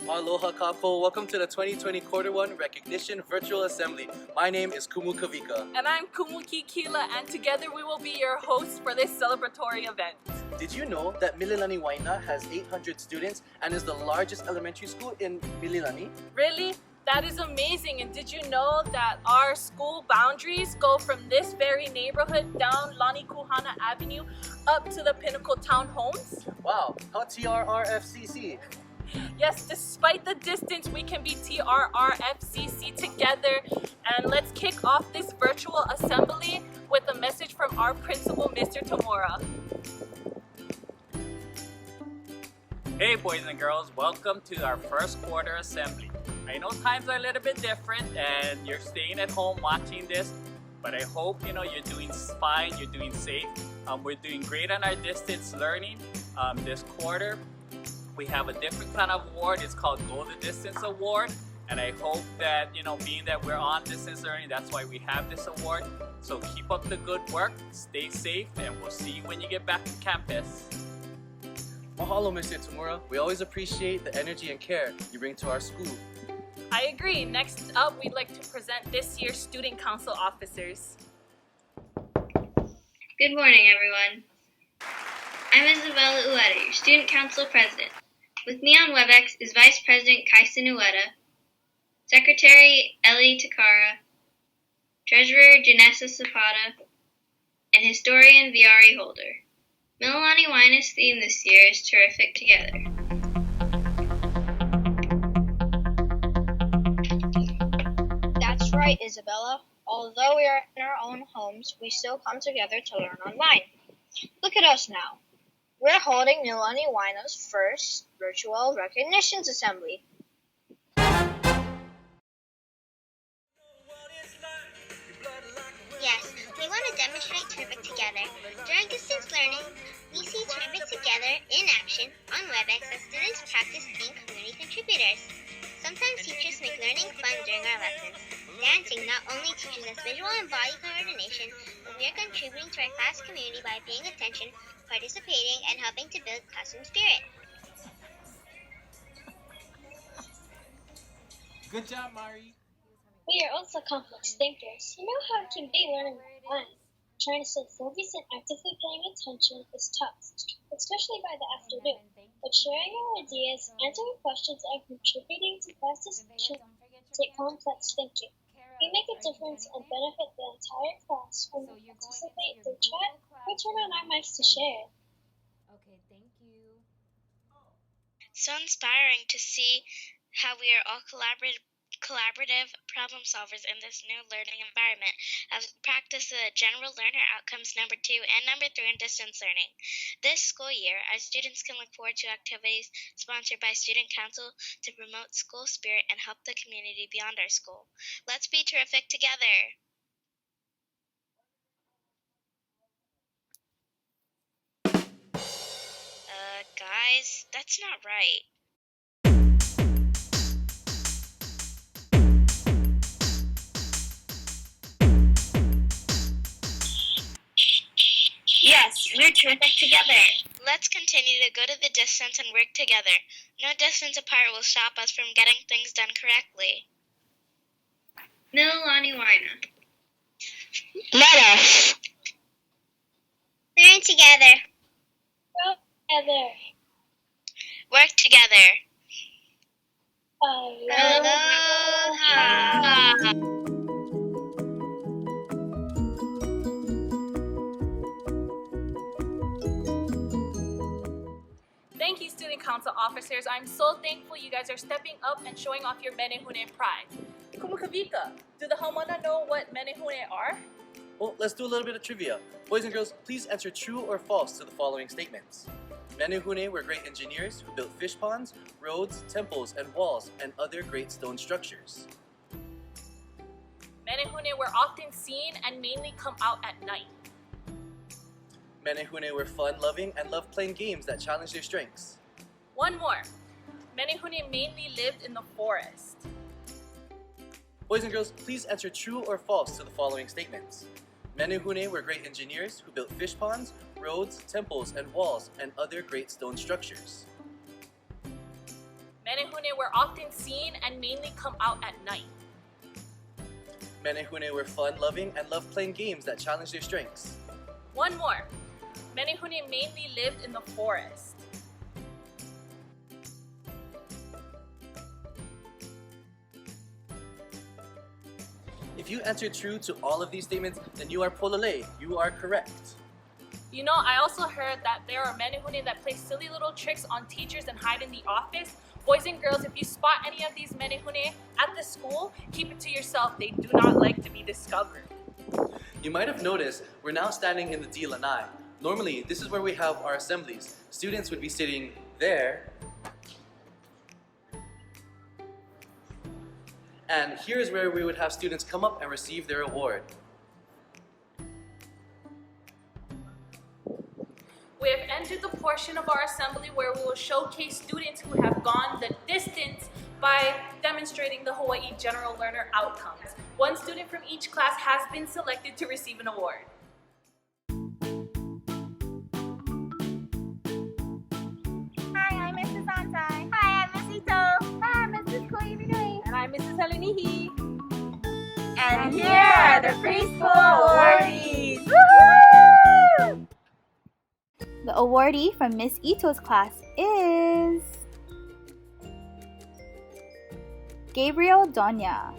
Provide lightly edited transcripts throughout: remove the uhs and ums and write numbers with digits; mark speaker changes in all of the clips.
Speaker 1: Aloha Kapo, welcome to the 2020 Quarter 1 Recognition Virtual Assembly. My name is Kumu Kavika.
Speaker 2: And I'm Kumuki Kila, and together we will be your hosts for this celebratory event.
Speaker 1: Did you know that Mililani Waena has 800 students and is the largest elementary school in Mililani?
Speaker 2: Really? That is amazing. And did you know that our school boundaries go from this very neighborhood down Lani Kuhana Avenue up to the Pinnacle Town Homes?
Speaker 1: Wow, how TRRFCC?
Speaker 2: Yes, despite the distance, we can be TRRFCC together. And let's kick off this virtual assembly with a message from our principal, Mr. Tamura.
Speaker 3: Hey boys and girls, welcome to our first quarter assembly. I know times are a little bit different and you're staying at home watching this, but I hope you're doing fine, you're doing safe. We're doing great on our distance learning this quarter. We have a different kind of award. It's called Go the Distance Award. And I hope that, being that we're on distance learning, that's why we have this award. So keep up the good work, stay safe, and we'll see you when you get back to campus.
Speaker 1: Mahalo, Mr. Tamura. We always appreciate the energy and care you bring to our school.
Speaker 2: I agree. Next up, we'd like to present this year's Student Council officers.
Speaker 4: Good morning, everyone. I'm Isabella Ueda, your Student Council President. With me on WebEx is Vice President Kaisen Ueda, Secretary Ellie Takara, Treasurer Janessa Zapata, and Historian Viari Holder. Mililani Waena's theme this year is Terrific Together.
Speaker 5: That's right, Isabella. Although we are in our own homes, we still come together to learn online. Look at us now. We're holding Mililani Waena's first virtual recognitions assembly.
Speaker 6: Yes, we want to demonstrate Terrific Together. During distance learning, we see Terrific Together in action on WebEx as students practice being community contributors. Sometimes teachers make learning fun during our lessons. Dancing not only teaches us visual and body coordination, but we are contributing to our class community by paying attention, participating, and helping to build classroom spirit.
Speaker 3: Good job, Mari.
Speaker 7: We are also complex thinkers. You know how it can be learning online. Trying to stay focused and actively paying attention is tough, especially by the afternoon. But sharing our ideas, answering questions, and contributing to class discussion take complex thinking. We make a difference and benefit the entire class when we participate through chat or turn on our mics to share.
Speaker 8: Okay, thank you.
Speaker 6: So inspiring to see how we are all collaborative problem solvers in this new learning environment as we practice the general learner outcomes number 2 and number 3 in distance learning. This school year, our students can look forward to activities sponsored by Student Council to promote school spirit and help the community beyond our school. Let's be terrific together! Guys, that's not right.
Speaker 4: Yes, we're terrific together.
Speaker 6: Let's continue to go to the distance and work together. No distance apart will stop us from getting things done correctly.
Speaker 4: Mililani Waena.
Speaker 6: Let us learn together.
Speaker 7: Grow together.
Speaker 6: Work together.
Speaker 7: Aloha.
Speaker 2: Thank you, Student Council officers. I'm so thankful you guys are stepping up and showing off your Menehune pride. Kumukavika, do the Haumana know what Menehune are?
Speaker 1: Well, let's do a little bit of trivia. Boys and girls, please answer true or false to the following statements. Menehune were great engineers who built fish ponds, roads, temples, and walls, and other great stone structures.
Speaker 2: Menehune were often seen and mainly come out at night.
Speaker 1: Menehune were fun-loving and loved playing games that challenged their strengths.
Speaker 2: One more. Menehune mainly lived in the forest.
Speaker 1: Boys and girls, please answer true or false to the following statements. Menehune were great engineers who built fish ponds, roads, temples, and walls, and other great stone structures.
Speaker 2: Menehune Menehune were often seen and mainly come out at night.
Speaker 1: Menehune were fun-loving and loved playing games that challenged their strengths.
Speaker 2: One more. Menehune mainly lived in the forest.
Speaker 1: If you answer true to all of these statements, then you are pololei. You are correct.
Speaker 2: You know, I also heard that there are Menehune that play silly little tricks on teachers and hide in the office. Boys and girls, if you spot any of these Menehune at the school, keep it to yourself. They do not like to be discovered.
Speaker 1: You might have noticed we're now standing in the D lanai. Normally, this is where we have our assemblies. Students would be sitting there. And here's where we would have students come up and receive their award.
Speaker 2: We have entered the portion of our assembly where we will showcase students who have gone the distance by demonstrating the Hawaii General Learner outcomes. One student from each class has been selected to receive an award.
Speaker 9: Hi, I'm Mrs. Antai. Hi, I'm Miss Ito. Hi, I'm Mrs. Koiminui. And I'm Mrs. Helenihi. And here are the preschool awardees. Woo!
Speaker 10: The awardee from Miss Ito's class is Gabriel Donya.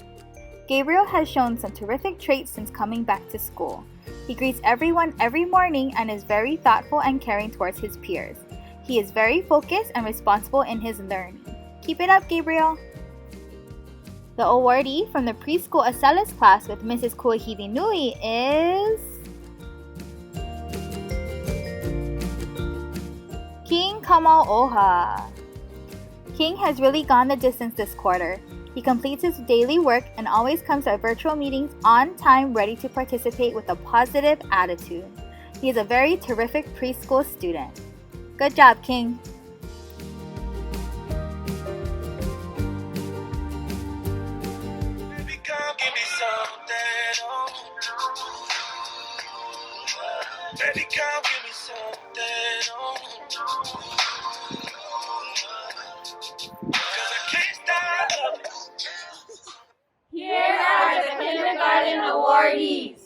Speaker 10: Gabriel has shown some terrific traits since coming back to school. He greets everyone every morning and is very thoughtful and caring towards his peers. He is very focused and responsible in his learning. Keep it up, Gabriel! The awardee from the preschool Acelis class with Mrs. Kuahivinui is King Kamal Oha. King has really gone the distance this quarter. He completes his daily work and always comes to our virtual meetings on time, ready to participate with a positive attitude. He is a very terrific preschool student. Good job, King.
Speaker 11: Baby, come give me something. Baby, come give me something. Cause I can't stop loving.
Speaker 9: Here are the kindergarten awardees.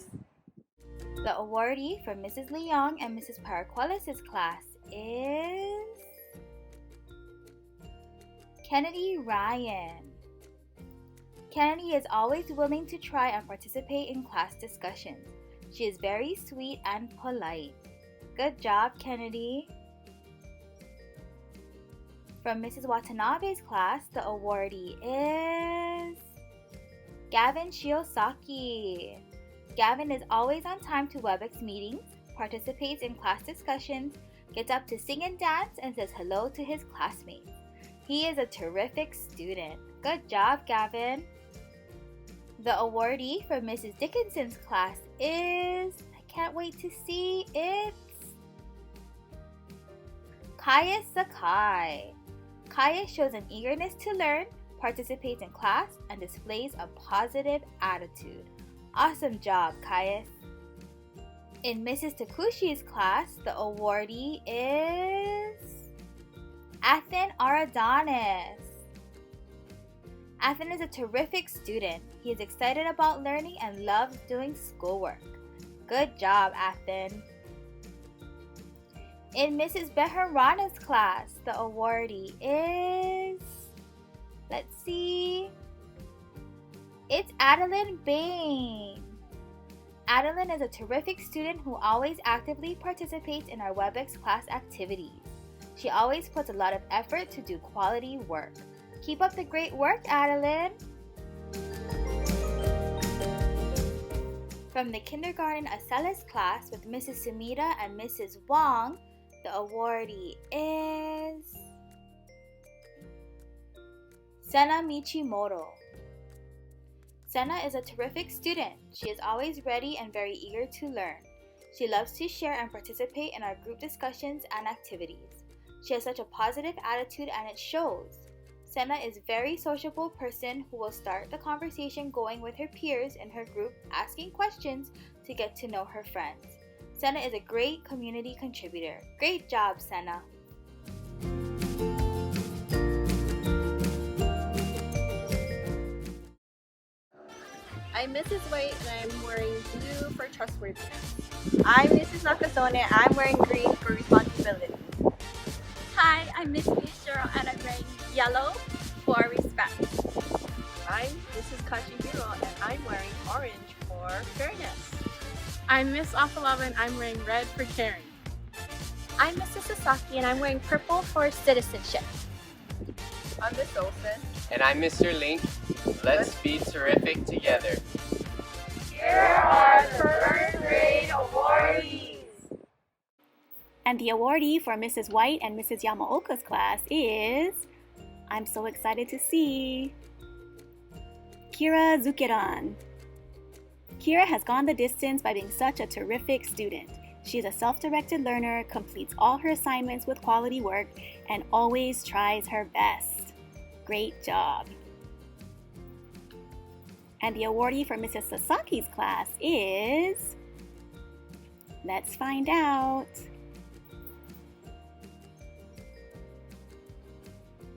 Speaker 10: The awardee from Mrs. Leong and Mrs. Paraquelis' class is Kennedy Ryan. Kennedy is always willing to try and participate in class discussions. She is very sweet and polite. Good job, Kennedy. From Mrs. Watanabe's class, the awardee is Gavin Shiosaki. Gavin is always on time to WebEx meetings, participates in class discussions, gets up to sing and dance, and says hello to his classmates. He is a terrific student. Good job, Gavin. The awardee for Mrs. Dickinson's class is, I can't wait to see, it's Kaya Sakai. Kaya shows an eagerness to learn, participates in class, and displays a positive attitude. Awesome job, Kaya. In Mrs. Takushi's class, the awardee is Athen Aradanis. Athen is a terrific student. He is excited about learning and loves doing schoolwork. Good job, Athen. In Mrs. Beharana's class, the awardee is, let's see, it's Adeline Bain. Adeline is a terrific student who always actively participates in our WebEx class activities. She always puts a lot of effort to do quality work. Keep up the great work, Adeline! From the kindergarten Acelis class with Mrs. Sumida and Mrs. Wong, the awardee is Sena Michimoto. Sena is a terrific student. She is always ready and very eager to learn. She loves to share and participate in our group discussions and activities. She has such a positive attitude and it shows. Sena is a very sociable person who will start the conversation going with her peers in her group, asking questions to get to know her friends. Sena is a great community contributor. Great job, Sena!
Speaker 9: I'm Mrs. White and I'm wearing blue for trustworthiness.
Speaker 12: I'm Mrs. Nakasone. I'm wearing green for responsibility.
Speaker 13: Hi, I'm Miss Mishiro and I'm wearing yellow for respect.
Speaker 14: I'm Mrs. Kachihiro and I'm wearing orange for fairness.
Speaker 15: I'm Miss Afalava and I'm wearing red for caring.
Speaker 16: I'm Mrs. Sasaki and I'm wearing purple for citizenship.
Speaker 17: I'm Miss Olson.
Speaker 18: And I'm Mr. Link. Let's be terrific together.
Speaker 9: Here are the first grade awardees.
Speaker 10: And the awardee for Mrs. White and Mrs. Yamaoka's class is, I'm so excited to see, Kira Zukiran. Kira has gone the distance by being such a terrific student. She is a self-directed learner, completes all her assignments with quality work, and always tries her best. Great job. And the awardee for Mrs. Sasaki's class is, let's find out.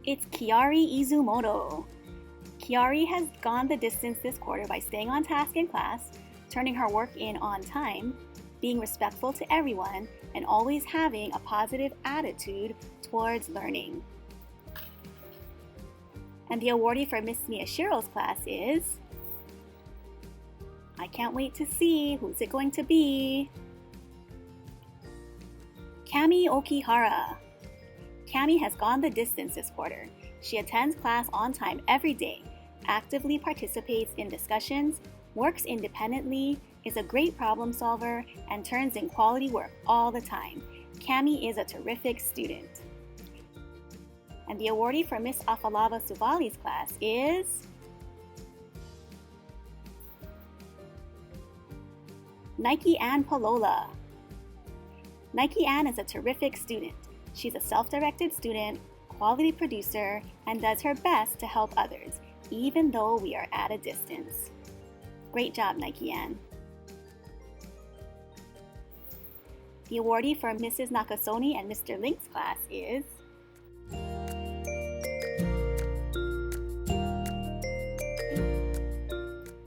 Speaker 10: It's Kiari Izumoto. Kiari has gone the distance this quarter by staying on task in class, turning her work in on time, being respectful to everyone, and always having a positive attitude towards learning. And the awardee for Miss Miyashiro's class is, I can't wait to see who's it going to be, Kami Okihara. Kami has gone the distance this quarter. She attends class on time every day, actively participates in discussions, works independently, is a great problem solver, and turns in quality work all the time. Kami is a terrific student. And the awardee for Miss Afalava Suvali's class is Nike Ann Palola. Nike Ann is a terrific student. She's a self-directed student, quality producer, and does her best to help others, even though we are at a distance. Great job, Nike Ann. The awardee for Mrs. Nakasone and Mr. Link's class is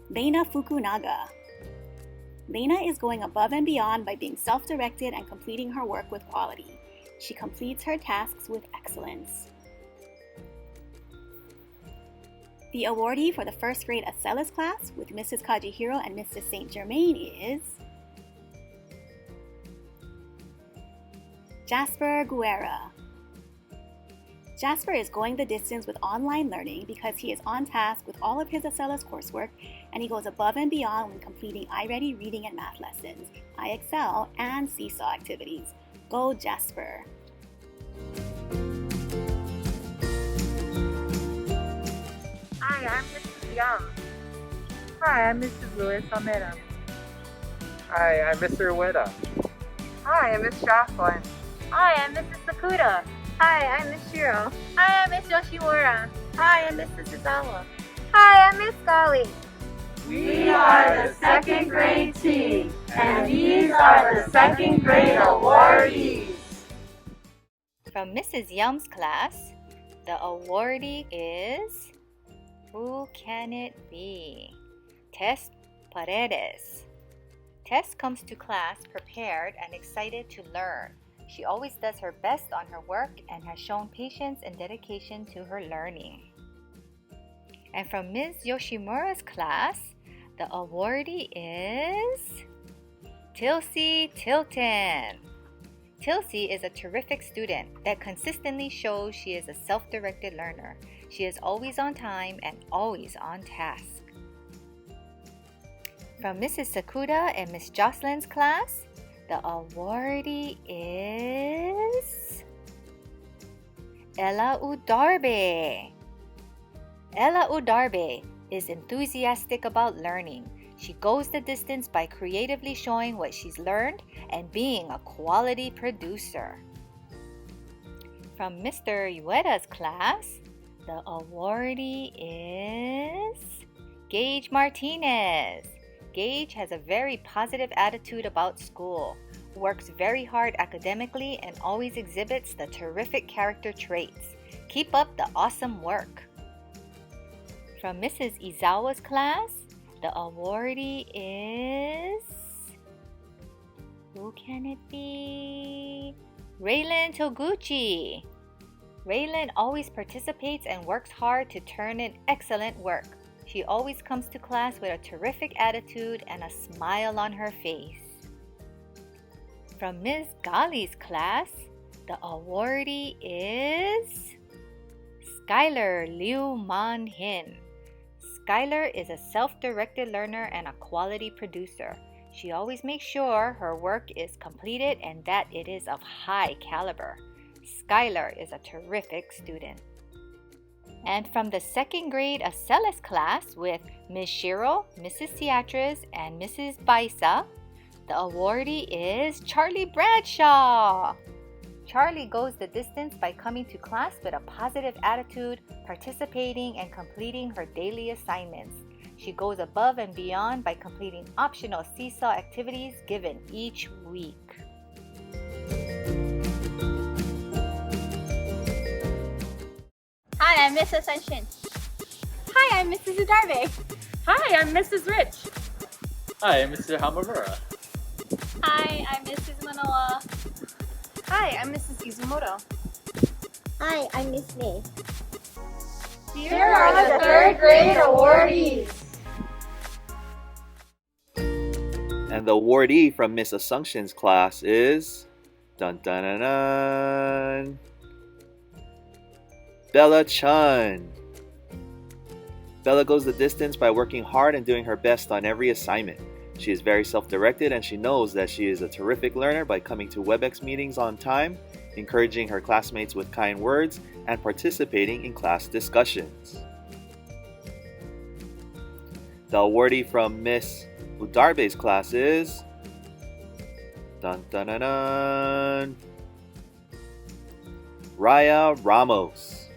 Speaker 10: Reina Fukunaga. Reina is going above and beyond by being self-directed and completing her work with quality. She completes her tasks with excellence. The awardee for the first grade Acelas class with Mrs. Kajihiro and Mrs. St. Germain is Jasper Guerra. Jasper is going the distance with online learning because he is on task with all of his Acelas coursework, and he goes above and beyond when completing iReady reading and math lessons, iExcel, and Seesaw activities. Go Jasper!
Speaker 19: Hi, I'm Mrs. Young. Hi, I'm Mrs. Luis Almeida.
Speaker 20: Hi, I'm Mr. Ueda.
Speaker 19: Hi, I'm Miss Jocelyn.
Speaker 9: Hi, I'm Mrs. Sakuda.
Speaker 12: Hi, I'm Miss Shiro.
Speaker 9: Hi, I'm Miss Yoshiwara.
Speaker 12: Hi, I'm Mrs. Izawa.
Speaker 9: Hi, I'm Miss Golly.
Speaker 21: We are the second grade team, and these are the second grade awardees.
Speaker 10: From Mrs. Yum's class, the awardee is, who can it be? Tess Paredes. Tess comes to class prepared and excited to learn. She always does her best on her work and has shown patience and dedication to her learning. And from Ms. Yoshimura's class, the awardee is Tilsey Tilton. Tilsey is a terrific student that consistently shows she is a self-directed learner. She is always on time and always on task. From Mrs. Sakuda and Miss Jocelyn's class, the awardee is Ella Udarbe. Ella Udarbe is enthusiastic about learning. She goes the distance by creatively showing what she's learned and being a quality producer. From Mr. Ueda's class, the awardee is Gage Martinez. Gage has a very positive attitude about school, works very hard academically, and always exhibits the terrific character traits. Keep up the awesome work. From Mrs. Izawa's class, The awardee is... who can it be? Raylan Toguchi. Raylan always participates and works hard to turn in excellent work. She always comes to class with a terrific attitude and a smile on her face. From Ms. Gali's class, the awardee is Skylar Liu Man Hin. Skylar is a self-directed learner and a quality producer. She always makes sure her work is completed and that it is of high caliber. Skylar is a terrific student. And from the second grade Acellus class with Ms. Shiro, Mrs. Ciatras, and Mrs. Baisa, the awardee is Charlie Bradshaw. Charlie goes the distance by coming to class with a positive attitude, participating and completing her daily assignments. She goes above and beyond by completing optional seesaw activities given each week.
Speaker 16: Hi, I'm Miss Ascension. Hi, I'm Mrs. Udarbe.
Speaker 15: Hi, I'm Mrs. Rich.
Speaker 3: Hi, I'm Mr. Hamamura.
Speaker 16: Hi, I'm Mrs. Manoa.
Speaker 12: Hi, I'm Mrs. Izumoto.
Speaker 7: Hi, I'm Miss May.
Speaker 21: Here are the third grade awardees.
Speaker 5: And the awardee from Miss Assumption's class is... dun dun dun dun... Bella Chun. Bella goes the distance by working hard and doing her best on every assignment. She is very self-directed and she knows that she is a terrific learner by coming to WebEx meetings on time, encouraging her classmates with kind words, and participating in class discussions. The awardee from Miss Udarbe's class is... dun dun dun dun... Raya Ramos.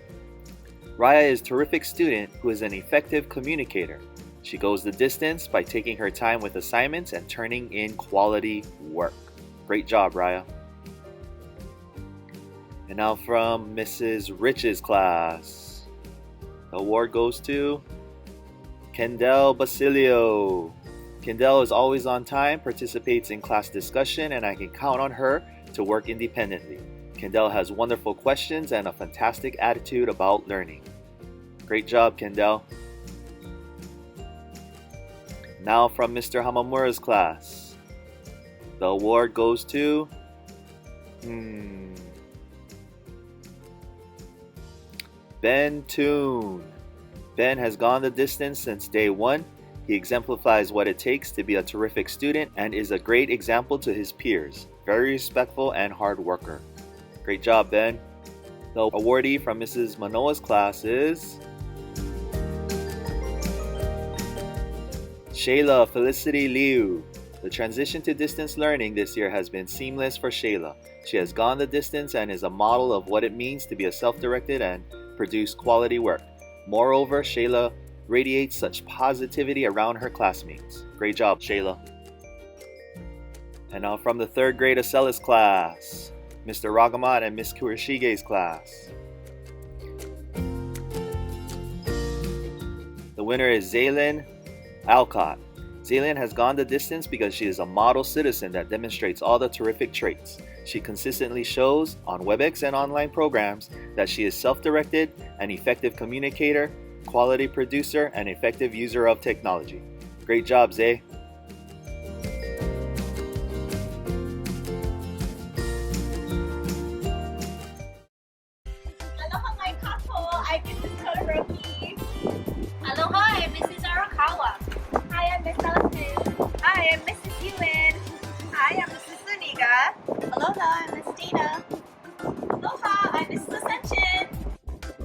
Speaker 5: Raya is a terrific student who is an effective communicator. She goes the distance by taking her time with assignments and turning in quality work. Great job, Raya. And now from Mrs. Rich's class. The award goes to Kendall Basilio. Kendall is always on time, participates in class discussion, and I can count on her to work independently. Kendall has wonderful questions and a fantastic attitude about learning. Great job, Kendall. Now from Mr. Hamamura's class. The award goes to... Ben Toon. Ben has gone the distance since day one. He exemplifies what it takes to be a terrific student and is a great example to his peers. Very respectful and hard worker. Great job, Ben. The awardee from Mrs. Manoa's class is... Shayla Felicity Liu. The transition to distance learning this year has been seamless for Shayla. She has gone the distance and is a model of what it means to be a self-directed and produce quality work. Moreover, Shayla radiates such positivity around her classmates. Great job, Shayla. And now from the third grade Acellus class, Mr. Ragamat and Miss Kurishige's class. The winner is Zaylin Alcott. Zaylin has gone the distance because she is a model citizen that demonstrates all the terrific traits. She consistently shows on WebEx and online programs that she is self-directed, an effective communicator, quality producer, and effective user of technology. Great job, Zay.
Speaker 16: Aloha, my couple. I'm Mrs. Todoroki. Aloha, I'm Mrs. Arakawa. Hi, I'm Miss Ellis. Hi, I'm Mrs. Ewan. Hi, I'm Mrs. Zuniga. Aloha, I'm Miss Dana. Aloha, I'm Mrs. Ascension.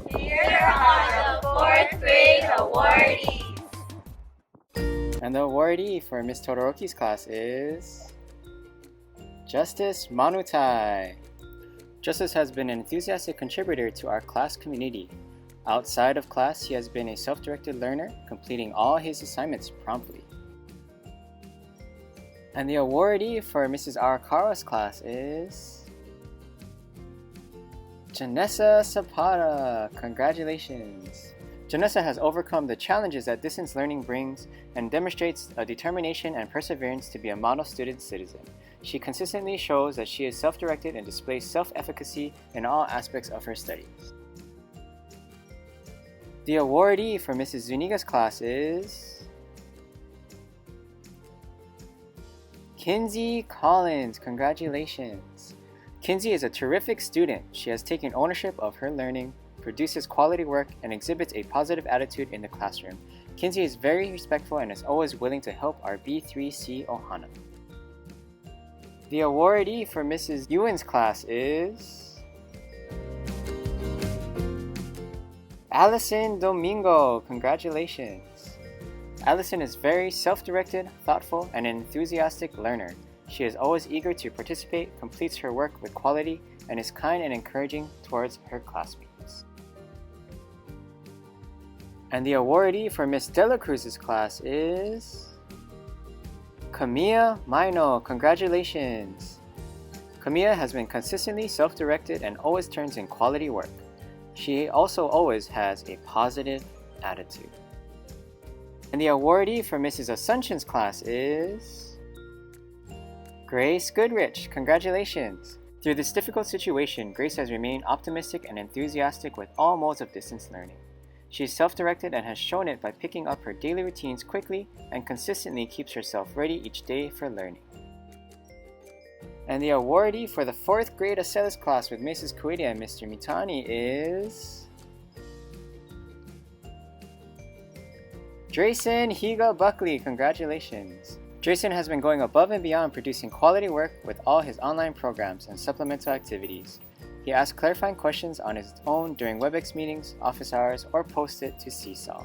Speaker 16: Here are the fourth grade awardees.
Speaker 22: And the awardee for Miss Todoroki's class is Justice Manutai. Justice has been an enthusiastic contributor to our class community. Outside of class, he has been a self-directed learner, completing all his assignments promptly. And the awardee for Mrs. Arakawa's class is Janessa Zapata. Congratulations! Janessa has overcome the challenges that distance learning brings and demonstrates a determination and perseverance to be a model student citizen. She consistently shows that she is self-directed and displays self-efficacy in all aspects of her studies. The awardee for Mrs. Zuniga's class is Kinsey Collins. Congratulations! Kinsey is a terrific student. She has taken ownership of her learning, produces quality work, and exhibits a positive attitude in the classroom. Kinsey is very respectful and is always willing to help our B3C Ohana. The awardee for Mrs. Ewan's class is Allison Domingo. Congratulations! Allison is very self-directed, thoughtful, and an enthusiastic learner. She is always eager to participate, completes her work with quality, and is kind and encouraging towards her classmates. And the awardee for Miss Dela Cruz's class is Camilla Maino. Congratulations! Camilla has been consistently self-directed and always turns in quality work. She also always has a positive attitude. And the awardee for Mrs. Assumption's class is Grace Goodrich. Congratulations! Through this difficult situation, Grace has remained optimistic and enthusiastic with all modes of distance learning. She is self-directed and has shown it by picking up her daily routines quickly and consistently keeps herself ready each day for learning. And the awardee for the 4th grade Acelis class with Mrs. Kuidia and Mr. Mitani is Drayson Higa Buckley. Congratulations! Drayson has been going above and beyond producing quality work with all his online programs and supplemental activities. He asks clarifying questions on his own during WebEx meetings, office hours, or posts it to Seesaw.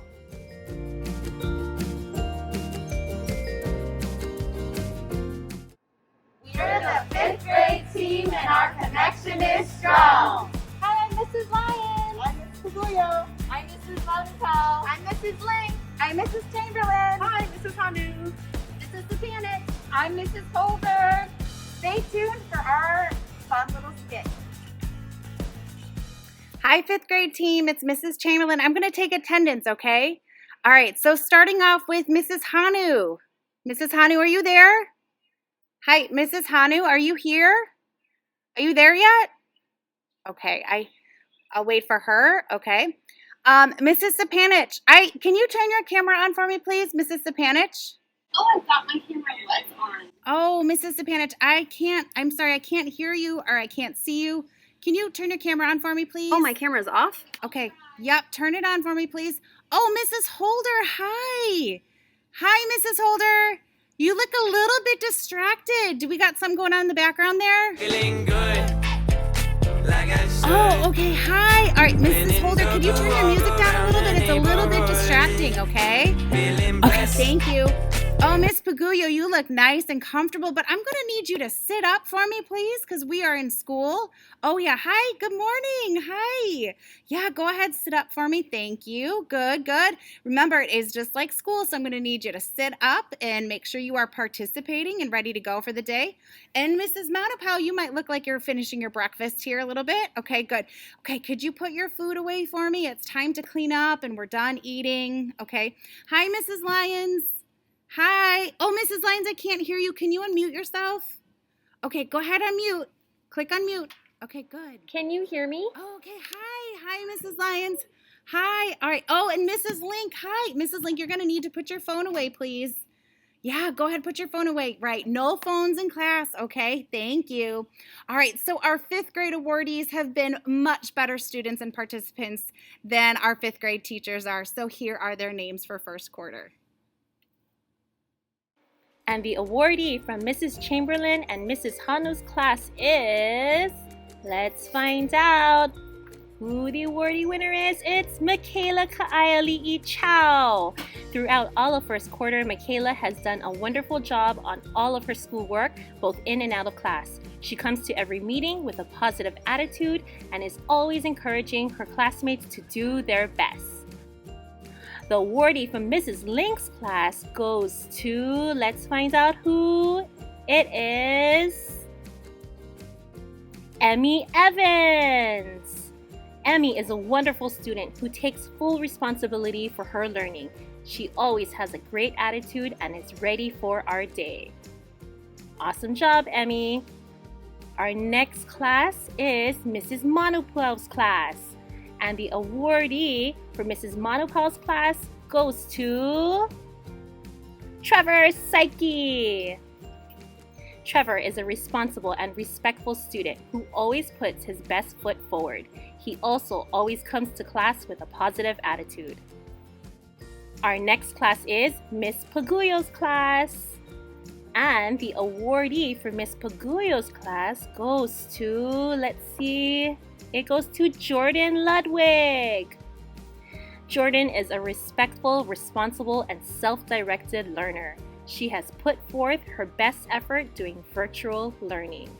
Speaker 21: We're the 5th grade team and our connection is strong.
Speaker 9: Hi, I'm Mrs. Lyon.
Speaker 21: I'm Mrs. Paguyo.
Speaker 9: I'm Mrs. Montage.
Speaker 21: I'm Mrs. Link.
Speaker 9: I'm Mrs. Chamberlain.
Speaker 21: Hi, Mrs. Hanu.
Speaker 9: Mrs. Sapanic.
Speaker 21: I'm Mrs. Holder. Stay tuned for our fun little skit.
Speaker 4: Hi, 5th grade team. It's Mrs. Chamberlain. I'm going to take attendance, okay? All right, so starting off with Mrs. Hanu. Mrs. Hanu, are you there? Hi, Mrs. Hanu, are you here? Are you there yet? Okay, I'll wait for her. Okay. Mrs. Sapanich, can you turn your camera on for me, please, Mrs. Sapanich?
Speaker 8: Oh, I thought my camera was on.
Speaker 4: Oh, Mrs. Sapanich, I'm sorry, I can't hear you or I can't see you. Can you turn your camera on for me, please?
Speaker 23: Oh, my camera's off?
Speaker 4: Okay. Yep, turn it on for me, please. Oh, Mrs. Holder, hi. Hi, Mrs. Holder. You look a little bit distracted. Do we got something going on in the background there?
Speaker 11: Feeling good, like I should.
Speaker 4: Oh, okay, hi. All right, Mrs. Holder, could you turn your music down a little bit? It's a little bit distracting, okay? Okay, thank you. Oh, Miss Paguyo, you look nice and comfortable, but I'm going to need you to sit up for me, please, because we are in school. Oh, yeah. Hi. Good morning. Hi. Yeah, go ahead. Sit up for me. Thank you. Good, good. Remember, it is just like school, so I'm going to need you to sit up and make sure you are participating and ready to go for the day. And Mrs. Manapow, you might look like you're finishing your breakfast here a little bit. Okay, good. Okay, could you put your food away for me? It's time to clean up, and we're done eating. Okay. Hi, Mrs. Lyons. Hi. Oh, Mrs. Lyons, I can't hear you. Can you unmute yourself? Okay, go ahead, unmute. Click unmute. Okay, good.
Speaker 23: Can you hear me?
Speaker 4: Oh, okay. Hi. Hi, Mrs. Lyons. Hi. All right. Oh, and Mrs. Link. Hi. Mrs. Link, you're going to need to put your phone away, please. Yeah, go ahead. Put your phone away. Right. No phones in class. Okay. Thank you. All right. So our 5th grade awardees have been much better students and participants than our 5th grade teachers are. So here are their names for first quarter.
Speaker 2: And the awardee from Mrs. Chamberlain and Mrs. Hanu's class is... Let's find out who the awardee winner is. It's Michaela Kaayali'i Chow. Throughout all of first quarter, Michaela has done a wonderful job on all of her schoolwork, both in and out of class. She comes to every meeting with a positive attitude and is always encouraging her classmates to do their best. The awardee from Mrs. Link's class goes to, let's find out who it is, Emmy Evans.
Speaker 1: Emmy is a wonderful student who takes full responsibility for her learning. She always has a great attitude and is ready for our day. Awesome job, Emmy. Our next class is Mrs. Manupal's class. And the awardee for Mrs. Manupal's class goes to Trevor Psyche. Trevor is a responsible and respectful student who always puts his best foot forward. He also always comes to class with a positive attitude. Our next class is Miss Paguyo's class. And the awardee for Miss Paguyo's class goes to, let's see, it goes to Jordan Ludwig. Jordan is a respectful, responsible, and self-directed learner. She has put forth her best effort doing virtual learning.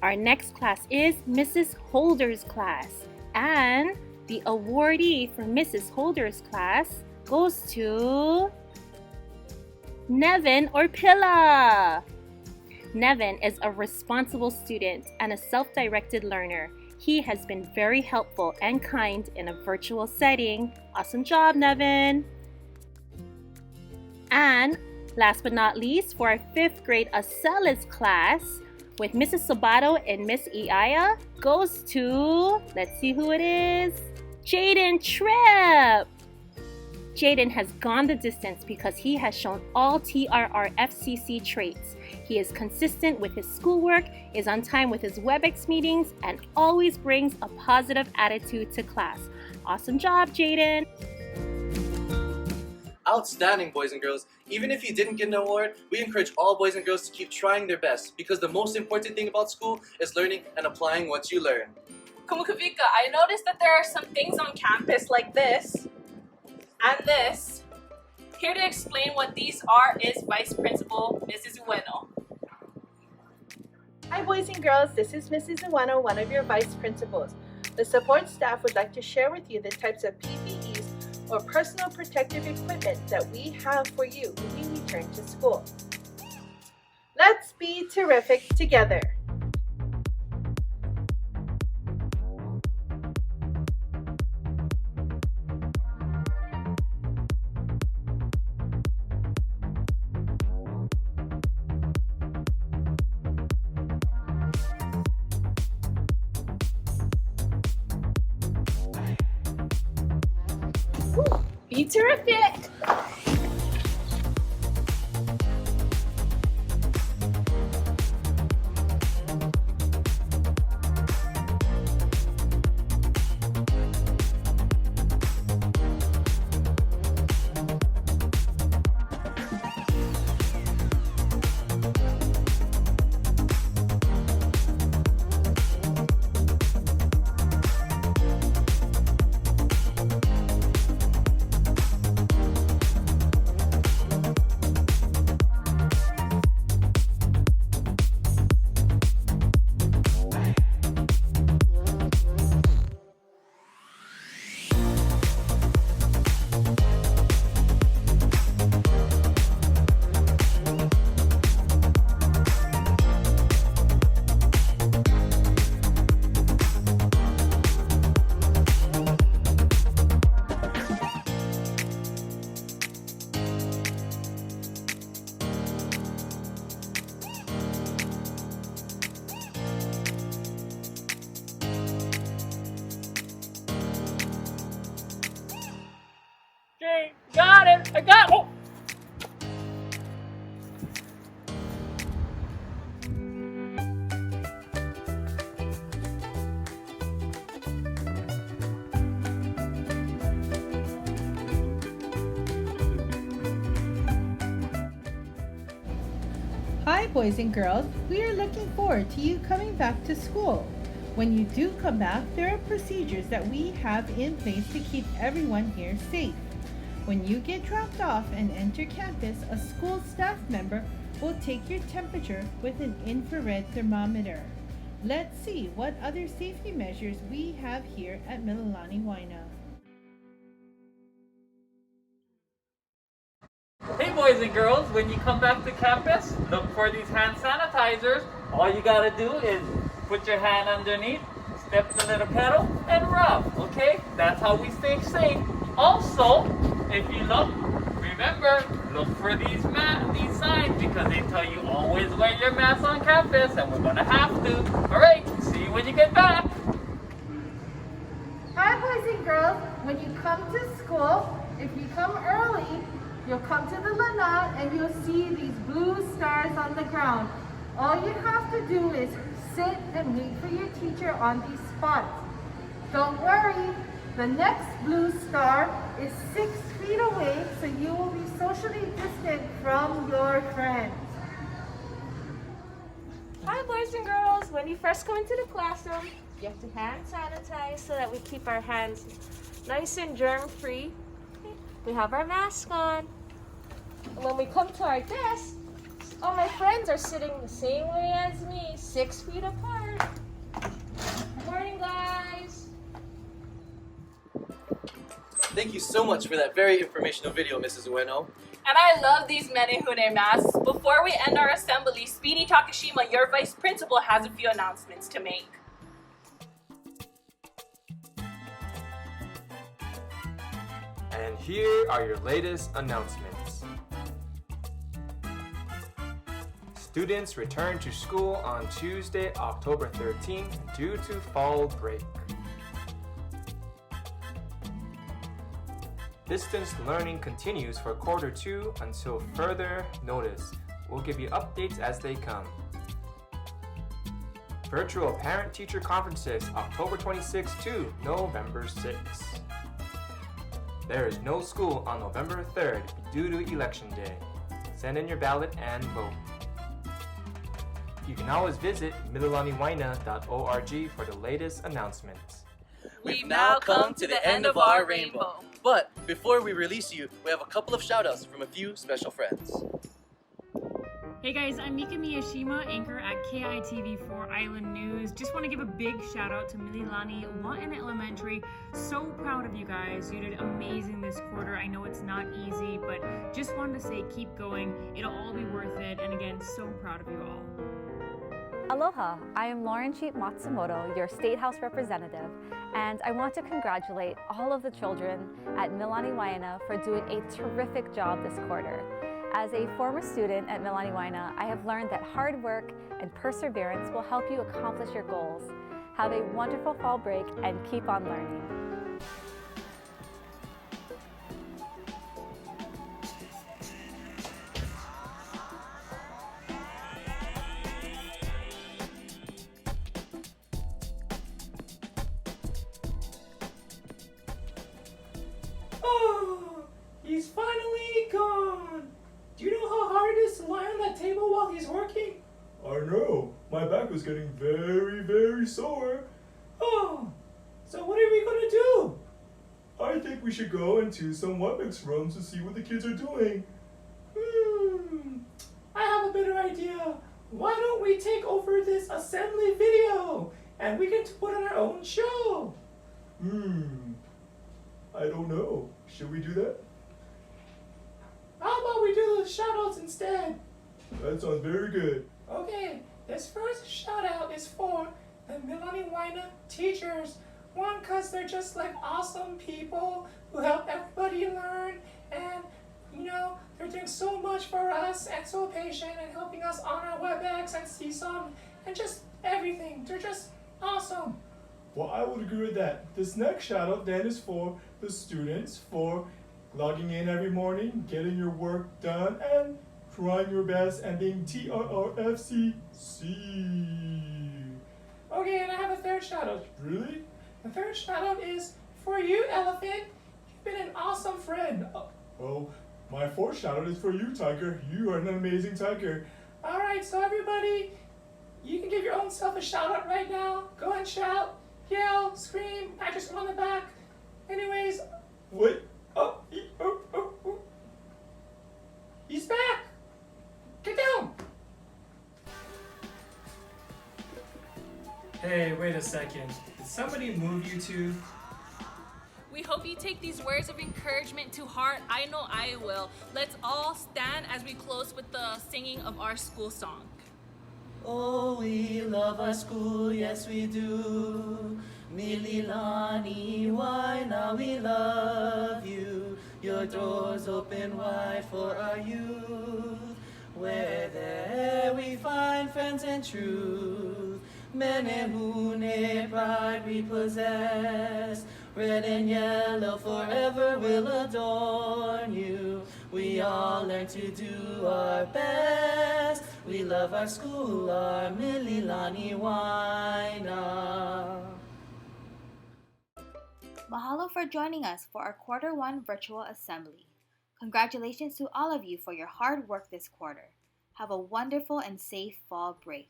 Speaker 1: Our next class is Mrs. Holder's class. And the awardee for Mrs. Holder's class goes to Nevin Orpilla. Nevin is a responsible student and a self-directed learner. He has been very helpful and kind in a virtual setting. Awesome job, Nevin. And last but not least, for our 5th grade Acelis class with Mrs. Sabato and Miss Iaya goes to, let's see who it is, Jaden Tripp. Jaden has gone the distance because he has shown all TRRFCC traits. He is consistent with his schoolwork, is on time with his WebEx meetings, and always brings a positive attitude to class. Awesome job, Jaden.
Speaker 6: Outstanding, boys and girls. Even if you didn't get an award, we encourage all boys and girls to keep trying their best because the most important thing about school is learning and applying what you learn.
Speaker 2: Kumukavika, I noticed that there are some things on campus like this and this. Here to explain what these are is Vice Principal Mrs. Ueno.
Speaker 14: Hi boys and girls, this is Mrs. Ueno, one of your vice principals. The support staff would like to share with you the types of PPEs or personal protective equipment that we have for you when we return to school. Let's be terrific together.
Speaker 2: Be terrific!
Speaker 3: Got it! I got it!
Speaker 23: Hi boys and girls, we are looking forward to you coming back to school. When you do come back, there are procedures that we have in place to keep everyone here safe. When you get dropped off and enter campus, a school staff member will take your temperature with an infrared thermometer. Let's see what other safety measures we have here at Mililani Waena.
Speaker 3: Hey boys and girls, when you come back to campus, look for these hand sanitizers. All you gotta do is put your hand underneath, step to the pedal and rub, okay? That's how we stay safe. Also, if you look, remember, look for these signs because they tell you always wear your mask on campus and we're gonna have to. All right, see you when you get back.
Speaker 23: Hi, boys and girls. When you come to school, if you come early, you'll come to the lanai and you'll see these blue stars on the ground. All you have to do is sit and wait for your teacher on these spots. Don't worry, the next blue star is 6 feet away, so you will be socially distant from your friends.
Speaker 2: Hi, boys and girls. When you first come into the classroom, you have to hand sanitize so that we keep our hands nice and germ-free. We have our mask on. And when we come to our desk, all my friends are sitting the same way as me, 6 feet apart. Good morning, guys.
Speaker 6: Thank you so much for that very informational video, Mrs. Ueno.
Speaker 2: And I love these Menehune masks. Before we end our assembly, Speedy Takashima, your vice principal, has a few announcements to make.
Speaker 13: And here are your latest announcements. Students return to school on Tuesday, October 13th due to fall break. Distance learning continues for quarter 2 until further notice. We'll give you updates as they come. Virtual parent-teacher conferences October 26th to November 6th. There is no school on November 3rd due to Election Day. Send in your ballot and vote. You can always visit mililaniwaena.org for the latest announcements.
Speaker 6: We've now come to the end of our rainbow. But before we release you, we have a couple of shout-outs from a few special friends.
Speaker 17: Hey guys, I'm Mika Miyashima, anchor at KITV4 Island News. Just want to give a big shout out to Mililani Waena Elementary. So proud of you guys. You did amazing this quarter. I know it's not easy, but just wanted to say keep going. It'll all be worth it. And again, so proud of you all.
Speaker 18: Aloha, I am Lauren Cheap Matsumoto, your State House representative, and I want to congratulate all of the children at Mililani Waena for doing a terrific job this quarter. As a former student at Mililani Waena, I have learned that hard work and perseverance will help you accomplish your goals. Have a wonderful fall break and keep on learning.
Speaker 24: He's finally gone! Do you know how hard it is to lie on that table while he's working?
Speaker 25: I know. My back was getting very, very sore.
Speaker 24: Oh, so what are we gonna do?
Speaker 25: I think we should go into some WebEx rooms to see what the kids are doing.
Speaker 24: I have a better idea. Why don't we take over this assembly video and we can put on our own show?
Speaker 25: I don't know. Should we do that?
Speaker 24: How about we do the shoutouts instead?
Speaker 25: That sounds very good.
Speaker 24: Okay, this first shout out is for the Mililani Waena teachers. One, because they're just like awesome people who help everybody learn, and you know, they're doing so much for us and so patient and helping us on our WebEx and CSOM and just everything. They're just awesome.
Speaker 25: Well, I would agree with that. This next shout out then is for the students for logging in every morning, getting your work done, and trying your best and being TRRFCC.
Speaker 24: Okay, and I have a third shout out.
Speaker 25: Really?
Speaker 24: The third shout out is for you, Elephant. You've been an awesome friend.
Speaker 25: Oh, my fourth shout out is for you, Tiger. You are an amazing tiger.
Speaker 24: Alright, so everybody, you can give your own self a shout out right now. Go and shout, yell, scream, pat yourself on the back. Anyways.
Speaker 25: Wait.
Speaker 24: He's back! Get down!
Speaker 26: Hey, wait a second. Did somebody move you two?
Speaker 2: We hope you take these words of encouragement to heart. I know I will. Let's all stand as we close with the singing of our school song.
Speaker 6: Oh, we love our school, yes we do. Mililani Waena, we love you. Your doors open wide for our youth. Where there we find friends and truth. Menehune, pride we possess. Red and yellow forever will adorn you. We all learn to do our best. We love our school, our Mililani Waena.
Speaker 7: Mahalo for joining us for our Q1 virtual assembly. Congratulations to all of you for your hard work this quarter. Have a wonderful and safe fall break.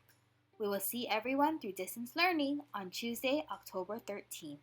Speaker 7: We will see everyone through distance learning on Tuesday, October 13th.